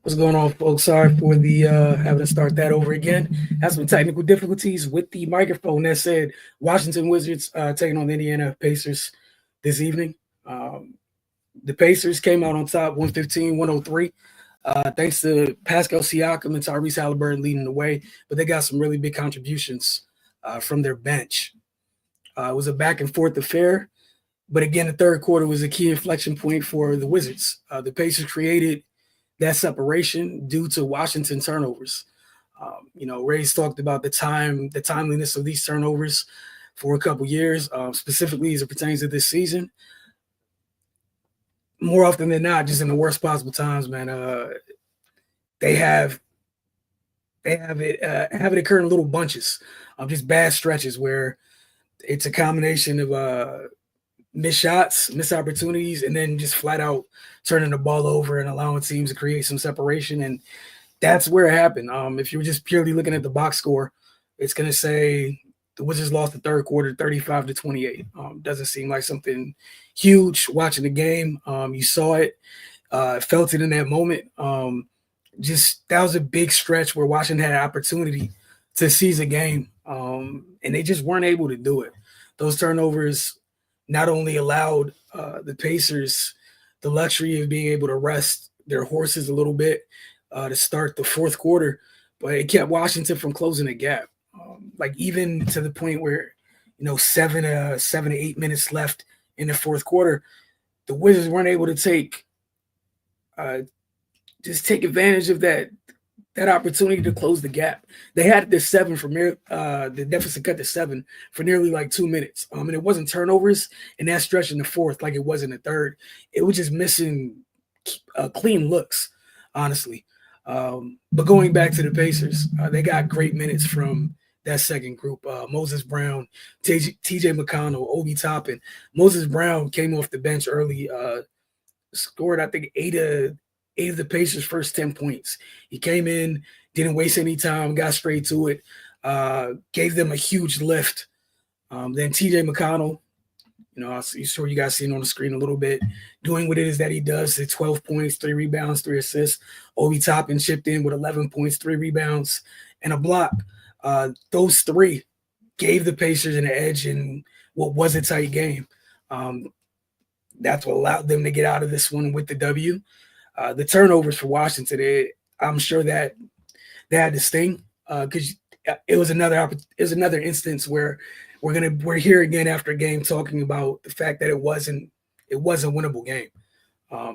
What's going on, folks? Sorry for the having to start that over again. Had some technical difficulties with the microphone. That said, Washington Wizards taking on the Indiana Pacers this evening. Um, the Pacers came out on top 115-103. Thanks to Pascal Siakam and Tyrese Halliburton leading the way, but they got some really big contributions from their bench. It was a back and forth affair, but again, the third quarter was a key inflection point for the Wizards. The Pacers created that separation due to Washington turnovers. Ray's talked about the timeliness of these turnovers for a couple years, specifically as it pertains to this season. More often than not, just in the worst possible times, man. They have it occur in little bunches, just bad stretches where it's a combination of missed shots, missed opportunities, and then just flat out turning the ball over and allowing teams to create some separation. And that's where it happened. If you were just purely looking at the box score, it's going to say the Wizards lost the third quarter 35-28. Doesn't seem like something huge watching the game. You saw it, felt it in that moment. Just that was a big stretch where Washington had an opportunity to seize a game, and they just weren't able to do it. Those turnovers not only allowed the Pacers the luxury of being able to rest their horses a little bit to start the fourth quarter, but it kept Washington from closing the gap. Even to the point where, 7 to 8 minutes left in the fourth quarter, the Wizards weren't able to take advantage of that opportunity to close the gap. They had the the deficit cut to 7 for nearly like 2 minutes. And it wasn't turnovers in that stretch in the fourth like it was in the third. It was just missing clean looks, honestly. But going back to the Pacers, they got great minutes from that second group. Moses Brown, TJ McConnell, Obi Toppin. Moses Brown came off the bench early, scored, I think, eight of the Pacers' first 10 points. He came in, didn't waste any time, got straight to it, gave them a huge lift. Then TJ McConnell, I'm sure you guys seen on the screen a little bit, doing what it is that he does. 12 points, 3 rebounds, 3 assists. Obi Toppin chipped in with 11 points, 3 rebounds, and a block. Those 3 gave the Pacers an edge in what was a tight game. That's what allowed them to get out of this one with the W. The turnovers for Washington, I'm sure that they had to sting because it was another instance where we're here again after a game talking about the fact that it wasn't a winnable game.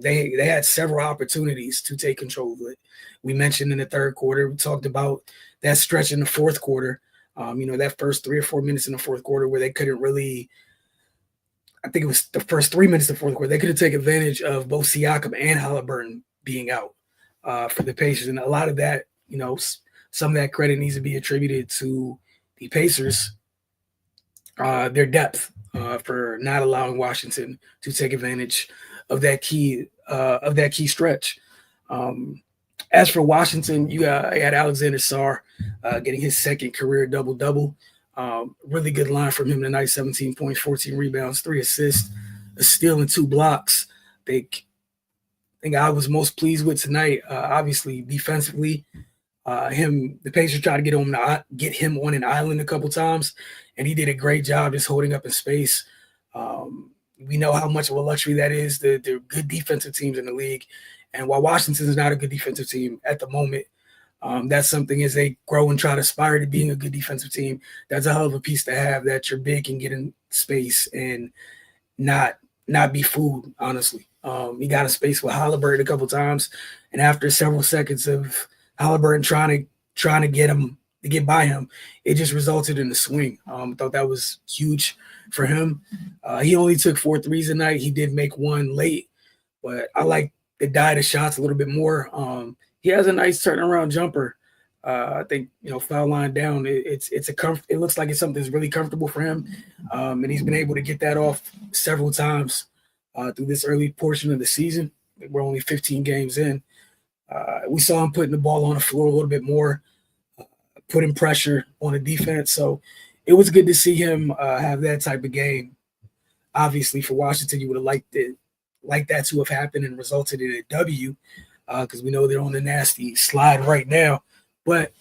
They had several opportunities to take control of it. We mentioned in the third quarter, we talked about that stretch in the fourth quarter. That first 3 or 4 minutes in the fourth quarter where they couldn't really. I think it was the first 3 minutes of the fourth quarter. They could have taken advantage of both Siakam and Halliburton being out for the Pacers. And a lot of that, some of that credit needs to be attributed to the Pacers, their depth for not allowing Washington to take advantage of that key stretch. As for Washington, you had Alexander Sarr getting his second career double-double. Really good line from him tonight, 17 points, 14 rebounds, 3 assists, a steal, and 2 blocks. I think I was most pleased with tonight. Obviously, defensively, the Pacers tried to get him on an island a couple times, and he did a great job just holding up in space. We know how much of a luxury that is. They're good defensive teams in the league, and while Washington is not a good defensive team at the moment, that's something as they grow and try to aspire to being a good defensive team. That's a hell of a piece to have, that your big can get in space and not be fooled, honestly. He got a space with Halliburton a couple times, and after several seconds of Halliburton trying to get by him, it just resulted in a swing. I thought that was huge for him. He only took 4 threes tonight. He did make one late, but I like the diet of shots a little bit more. He has a nice turnaround jumper. I think foul line down. It looks like it's something that's really comfortable for him, and he's been able to get that off several times through this early portion of the season. We're only 15 games in. We saw him putting the ball on the floor a little bit more, putting pressure on the defense. So it was good to see him have that type of game. Obviously, for Washington, you would have liked that to have happened and resulted in a W. because we know they're on the nasty slide right now. But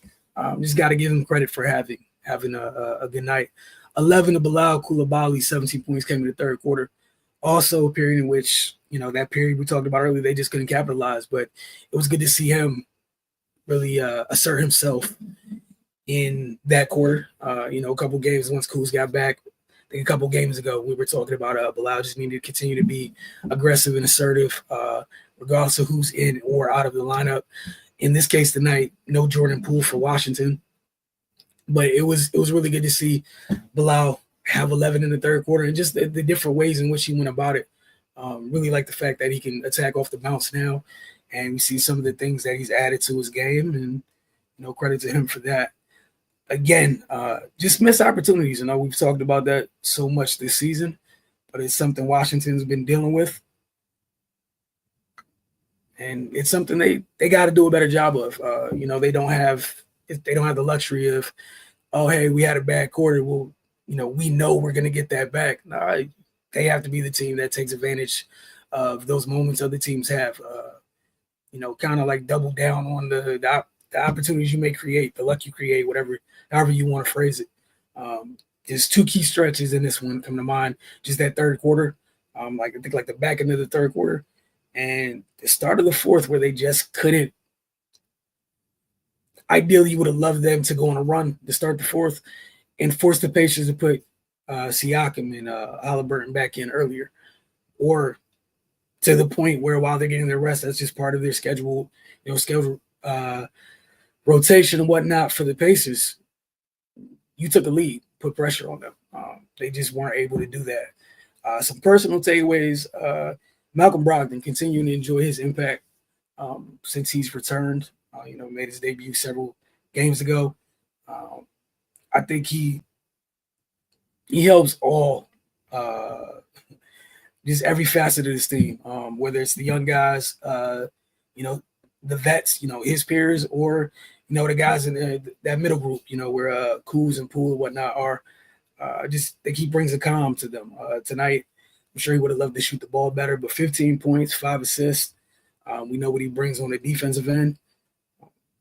just got to give them credit for having a good night. 11 to Bilal Koulibaly, 17 points came in the third quarter. Also a period in which, that period we talked about earlier, they just couldn't capitalize. But it was good to see him really assert himself in that quarter. A couple games once Kuz got back. I think a couple games ago we were talking about Bilal just needed to continue to be aggressive and assertive, regardless of who's in or out of the lineup. In this case tonight, no Jordan Poole for Washington, but it was really good to see Bilal have 11 in the third quarter and just the different ways in which he went about it. Really like the fact that he can attack off the bounce now, and we see some of the things that he's added to his game, and credit to him for that. Again, just missed opportunities. We've talked about that so much this season, but it's something Washington's been dealing with. And it's something they got to do a better job of. They don't have the luxury of, oh, hey, we had a bad quarter. Well, we know we're going to get that back. Nah, they have to be the team that takes advantage of those moments other teams have. Kind of like double down on the opportunities you may create, the luck you create, however you want to phrase it. There's two key stretches in this one come to mind. Just that third quarter, I think the back end of the third quarter, and the start of the fourth where they just couldn't. Ideally, you would have loved them to go on a run to start the fourth and force the Pacers to put Siakam and Halliburton back in earlier, or to the point where while they're getting their rest, that's just part of their schedule rotation and whatnot for the Pacers. You took the lead, put pressure on them. They just weren't able to do that. Some personal takeaways. Malcolm Brogdon continuing to enjoy his impact since he's returned. Made his debut several games ago. I think he helps all, just every facet of this team, whether it's the young guys, the vets, his peers, or the guys in that middle group, where Kuz and Poole and whatnot are. Just think he brings a calm to them. Tonight, I'm sure he would have loved to shoot the ball better, but 15 points, 5 assists. We know what he brings on the defensive end,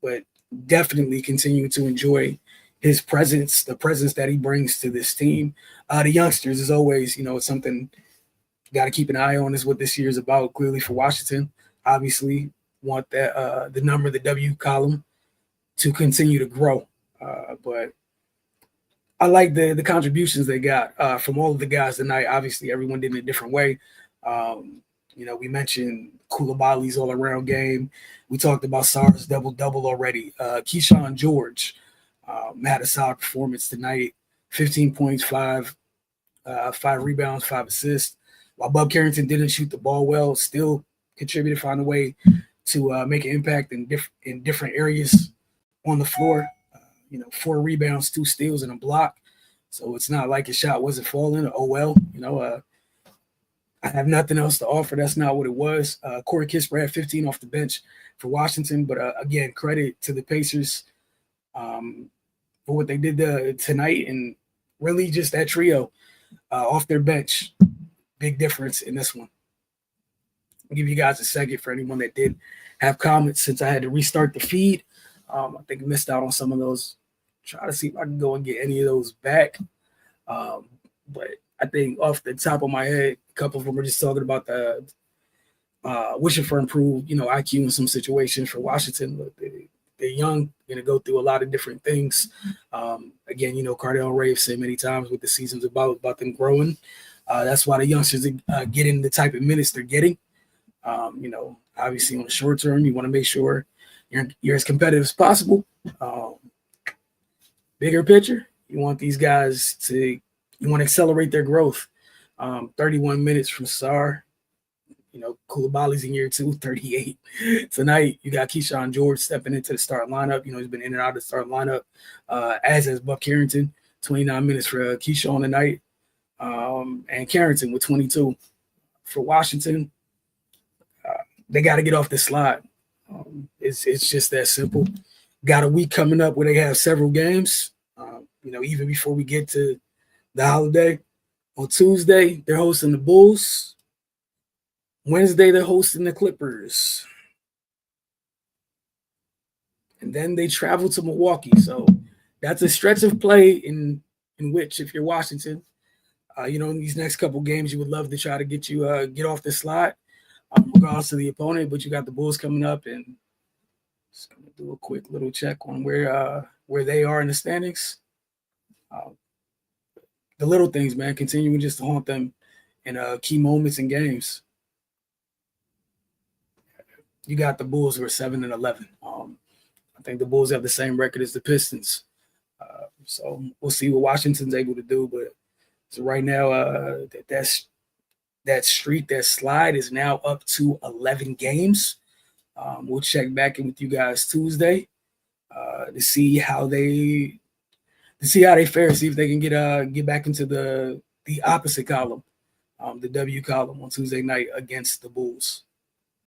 but definitely continue to enjoy his presence, the presence that he brings to this team. The youngsters, as always, it's something you got to keep an eye on, is what this year is about. Clearly for Washington, obviously want that the number, the W column, to continue to grow. But I like the contributions they got from all of the guys tonight. Obviously, everyone did in a different way. We mentioned Koulibaly's all-around game. We talked about Sarr's double-double already. Keyshawn George had a solid performance tonight. 15 points, 5 rebounds, 5 assists. While Bub Carrington didn't shoot the ball well, still contributed, found a way to make an impact in different areas on the floor. 4 rebounds, 2 steals, and a block. So it's not like his shot wasn't falling. Oh, well, I have nothing else to offer. That's not what it was. Corey Kispert had 15 off the bench for Washington. But, again, credit to the Pacers for what they did tonight, and really just that trio off their bench. Big difference in this one. I'll give you guys a second for anyone that did have comments, since I had to restart the feed. I think I missed out on some of those. Try to see if I can go and get any of those back. But I think off the top of my head, a couple of them were just talking about the wishing for improved, IQ in some situations for Washington. But they're young, going to go through a lot of different things. Again, Cardell Ray said many times what the season's about them growing. That's why the youngsters are getting the type of minutes they're getting. Obviously on the short term, you want to make sure you're as competitive as possible. Bigger picture, you want these guys to accelerate their growth. 31 minutes from Sarr. Koulibaly's in year 2, 38. Tonight, you got Keyshawn George stepping into the starting lineup. He's been in and out of the starting lineup, as has Buck Carrington. 29 minutes for Keyshawn tonight. And Carrington with 22. For Washington, they got to get off the slide. It's just that simple. Got a week coming up where they have several games. Even before we get to the holiday. On Tuesday, they're hosting the Bulls. Wednesday, they're hosting the Clippers. and then they travel to Milwaukee. So that's a stretch of play in which, if you're Washington, in these next couple games, you would love to try to get off the slide, regardless of the opponent. But you got the Bulls coming up, and just gonna do a quick little check on where they are in the standings. The little things, man, continuing just to haunt them in key moments in games. You got the Bulls who are 7-11. I think the Bulls have the same record as the Pistons. So we'll see what Washington's able to do. But so right now, that streak, that slide is now up to 11 games. We'll check back in with you guys Tuesday to see how they fare, see if they can get back into the opposite column, the W column on Tuesday night against the Bulls.